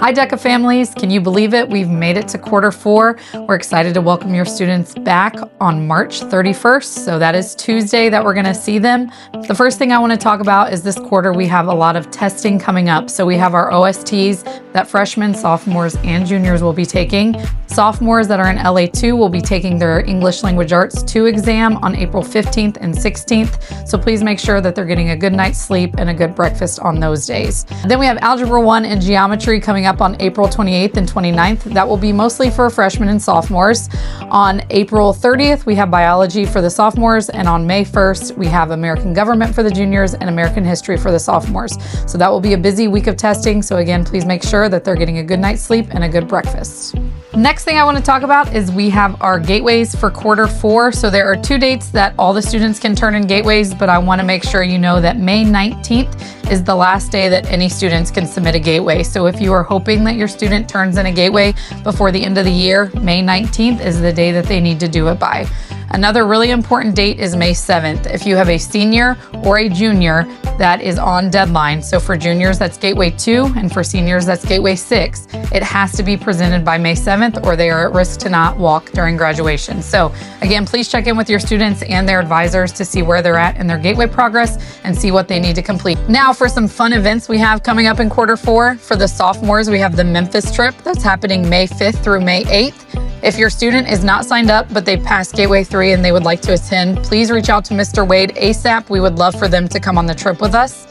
Hi DECA families, can you believe it? We've made it to quarter four. We're excited to welcome your students back on March 31st. So that is Tuesday that we're gonna see them. The first thing I wanna talk about is this quarter we have a lot of testing coming up. So we have our OSTs that freshmen, sophomores, and juniors will be taking. Sophomores that are in LA2 will be taking their English Language Arts 2 exam on April 15th and 16th. So please make sure that they're getting a good night's sleep and a good breakfast on those days. Then we have Algebra 1 and Geometry coming up on April 28th and 29th. That will be mostly for freshmen and sophomores. On April 30th, we have Biology for the sophomores, and on May 1st, we have American Government for the juniors and American History for the sophomores. So that will be a busy week of testing. So again, please make sure that they're getting a good night's sleep and a good breakfast. Next thing I want to talk about is we have our gateways for quarter four. So there are 2 dates that all the students can turn in gateways, but I want to make sure you know that May 19th is the last day that any students can submit a gateway. So if you are hoping that your student turns in a gateway before the end of the year, May 19th is the day that they need to do it by. Another really important date is May 7th. If you have a senior or a junior, that is on deadline. So for juniors, that's Gateway 2, and for seniors, that's Gateway 6. It has to be presented by May 7th or they are at risk to not walk during graduation. So again, please check in with your students and their advisors to see where they're at in their gateway progress and see what they need to complete. Now for some fun events we have coming up in quarter four. For the sophomores, we have the Memphis trip that's happening May 5th through May 8th. If your student is not signed up, but they passed Gateway 3 and they would like to attend, please reach out to Mr. Wade ASAP. We would love for them to come on the trip with us.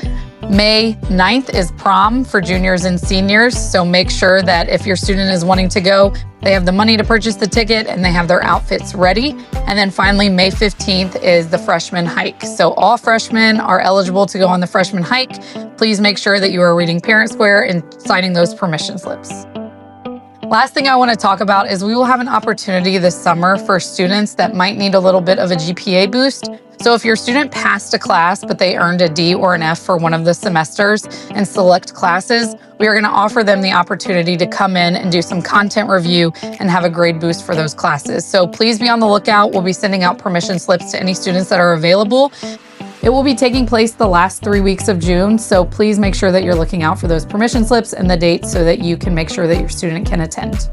May 9th is prom for juniors and seniors. So make sure that if your student is wanting to go, they have the money to purchase the ticket and they have their outfits ready. And then finally, May 15th is the freshman hike. So all freshmen are eligible to go on the freshman hike. Please make sure that you are reading Parent Square and signing those permission slips. Last thing I want to talk about is we will have an opportunity this summer for students that might need a little bit of a GPA boost. So if your student passed a class, but they earned a D or an F for one of the semesters in select classes, we are going to offer them the opportunity to come in and do some content review and have a grade boost for those classes. So please be on the lookout. We'll be sending out permission slips to any students that are available. It will be taking place the last 3 weeks of June, so please make sure that you're looking out for those permission slips and the dates so that you can make sure that your student can attend.